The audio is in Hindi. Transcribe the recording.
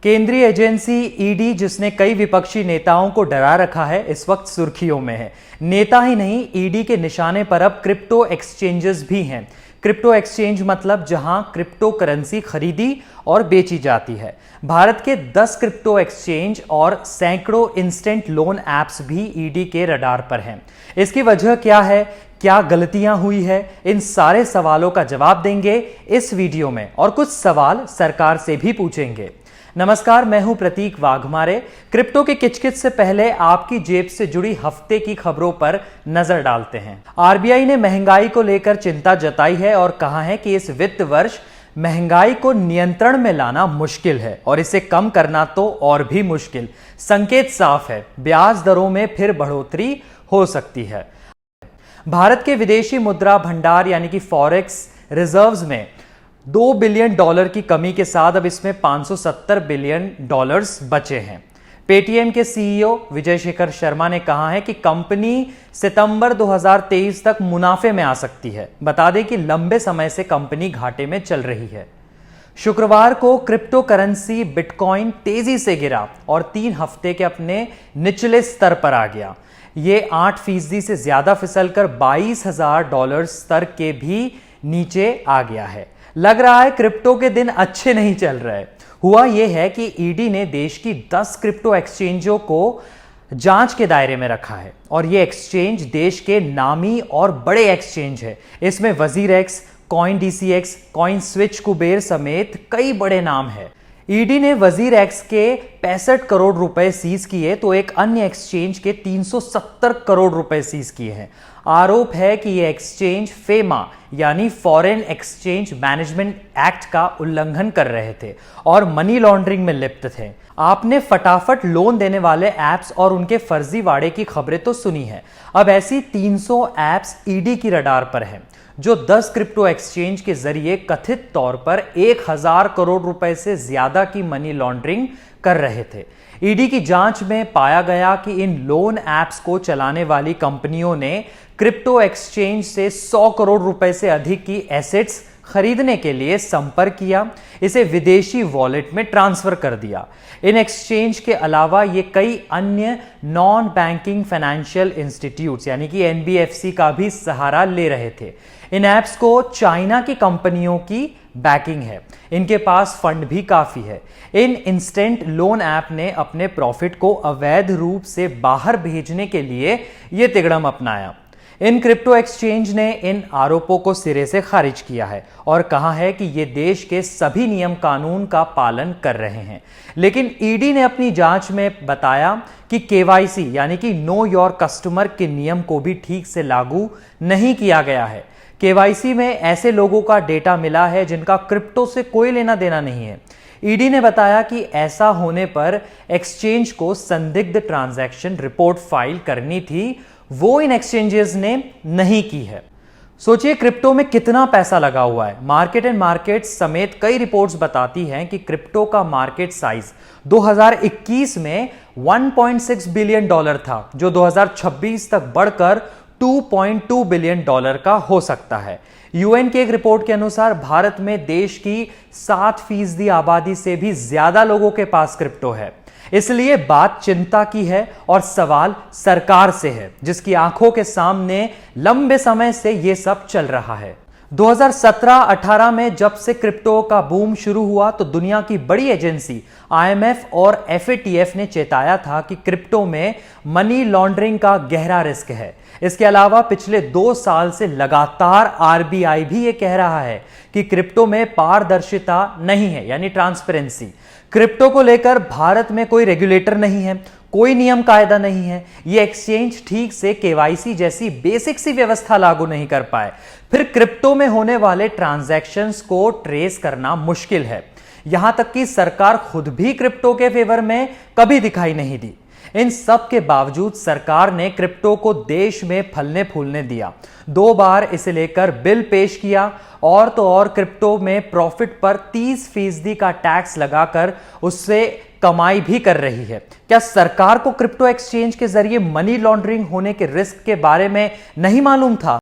केंद्रीय एजेंसी ईडी, जिसने कई विपक्षी नेताओं को डरा रखा है, इस वक्त सुर्खियों में है। नेता ही नहीं, ईडी के निशाने पर अब क्रिप्टो एक्सचेंजेस भी हैं। क्रिप्टो एक्सचेंज मतलब जहां क्रिप्टो करेंसी खरीदी और बेची जाती है। भारत के 10 क्रिप्टो एक्सचेंज और सैकड़ों इंस्टेंट लोन ऐप्स भी ईडी के रडार पर हैं। इसकी वजह क्या है, क्या गलतियां हुई है, इन सारे सवालों का जवाब देंगे इस वीडियो में और कुछ सवाल सरकार से भी पूछेंगे। नमस्कार, मैं हूं प्रतीक वाघमारे। क्रिप्टो के किचकिच से पहले आपकी जेब से जुड़ी हफ्ते की खबरों पर नजर डालते हैं। आरबीआई ने महंगाई को लेकर चिंता जताई है और कहा है कि इस वित्त वर्ष महंगाई को नियंत्रण में लाना मुश्किल है और इसे कम करना तो और भी मुश्किल। संकेत साफ है, ब्याज दरों में फिर बढ़ोतरी हो सकती है। भारत के विदेशी मुद्रा भंडार यानी कि फॉरेक्स रिजर्व्स में $2 बिलियन की कमी के साथ अब इसमें $570 बिलियन बचे हैं। पेटीएम के सीईओ विजय शेखर शर्मा ने कहा है कि कंपनी सितंबर 2023 तक मुनाफे में आ सकती है। बता दें कि लंबे समय से कंपनी घाटे में चल रही है। शुक्रवार को क्रिप्टो करेंसी बिटकॉइन तेजी से गिरा और 3 हफ्ते के अपने निचले स्तर पर आ गया। ये 8% से ज्यादा फिसलकर $22,000 स्तर के भी नीचे आ गया है। लग रहा है क्रिप्टो के दिन अच्छे नहीं चल रहे। हुआ यह है कि ईडी ने देश की 10 क्रिप्टो एक्सचेंजों को जांच के दायरे में रखा है और ये एक्सचेंज देश के नामी और बड़े एक्सचेंज है। इसमें WazirX, coin DCX, coin switch, Kuber समेत कई बड़े नाम है। ईडी ने वजीरएक्स के 65 करोड़ रुपए सीज किए तो एक अन्य एक्सचेंज के 370 करोड़ रुपए सीज किए हैं। आरोप है कि यह एक्सचेंज फेमा यानी फॉरेन एक्सचेंज मैनेजमेंट एक्ट का उल्लंघन कर रहे थे और मनी लॉन्ड्रिंग में लिप्त थे। आपने फटाफट लोन देने वाले ऐप्स और उनके फर्जीवाड़े की खबरें तो सुनी है। अब ऐसी 300 ऐप्स ईडी की रडार पर हैं जो 10 क्रिप्टो एक्सचेंज के जरिए कथित तौर पर 1000 करोड़ रुपए से ज्यादा की मनी लॉन्ड्रिंग कर रहे थे। ईडी की जांच में पाया गया कि इन लोन ऐप्स को चलाने वाली कंपनियों ने क्रिप्टो एक्सचेंज से 100 करोड़ रुपए से अधिक की एसेट्स खरीदने के लिए संपर्क किया, इसे विदेशी वॉलेट में ट्रांसफर कर दिया। इन एक्सचेंज के अलावा ये कई अन्य नॉन बैंकिंग फाइनेंशियल इंस्टीट्यूट्स यानी कि एनबीएफसी का भी सहारा ले रहे थे। इन ऐप्स को चाइना की कंपनियों की बैकिंग है, इनके पास फंड भी काफी है। इन इंस्टेंट लोन ऐप ने अपने प्रॉफिट को अवैध रूप से बाहर भेजने के लिए यह तिगड़म अपनाया। इन क्रिप्टो एक्सचेंज ने इन आरोपों को सिरे से खारिज किया है और कहा है कि ये देश के सभी नियम कानून का पालन कर रहे हैं। लेकिन ईडी ने अपनी जांच में बताया कि केवाईसी यानी कि नो योर कस्टमर के नियम को भी ठीक से लागू नहीं किया गया है। केवाईसी में ऐसे लोगों का डेटा मिला है जिनका क्रिप्टो से कोई लेना देना नहीं है। ईडी ने बताया कि ऐसा होने पर एक्सचेंज को संदिग्ध ट्रांजैक्शन रिपोर्ट फाइल करनी थी, वो इन एक्सचेंजेस ने नहीं की है। सोचिए क्रिप्टो में कितना पैसा लगा हुआ है। मार्केट एंड मार्केट्स समेत कई रिपोर्ट्स बताती हैं कि क्रिप्टो का मार्केट साइज 2021 में $1.6 बिलियन था, जो 2026 तक बढ़कर $2.2 बिलियन का हो सकता है। यूएन की एक रिपोर्ट के अनुसार भारत में देश की 7% आबादी से भी ज्यादा लोगों के पास क्रिप्टो है। इसलिए बात चिंता की है और सवाल सरकार से है, जिसकी आंखों के सामने लंबे समय से यह सब चल रहा है। 2017-18 में जब से क्रिप्टो का बूम शुरू हुआ तो दुनिया की बड़ी एजेंसी आईएमएफ और एफएटीएफ ने चेताया था कि क्रिप्टो में मनी लॉन्ड्रिंग का गहरा रिस्क है। इसके अलावा पिछले 2 साल से लगातार आरबीआई भी ये कह रहा है कि क्रिप्टो में पारदर्शिता नहीं है यानी ट्रांसपेरेंसी। क्रिप्टो को लेकर भारत में कोई रेगुलेटर नहीं है, कोई नियम कायदा नहीं है। ये एक्सचेंज ठीक से केवाईसी जैसी बेसिक सी व्यवस्था लागू नहीं कर पाए। फिर क्रिप्टो में होने वाले ट्रांजैक्शंस को ट्रेस करना मुश्किल है। यहां तक कि सरकार खुद भी क्रिप्टो के फेवर में कभी दिखाई नहीं दी। इन सब के बावजूद सरकार ने क्रिप्टो को देश में फलने फूलने दिया। 2 बार इसे लेकर बिल पेश किया और तो और क्रिप्टो में प्रॉफिट पर 30% का टैक्स लगाकर उससे कमाई भी कर रही है। क्या सरकार को क्रिप्टो एक्सचेंज के जरिए मनी लॉन्ड्रिंग होने के रिस्क के बारे में नहीं मालूम था?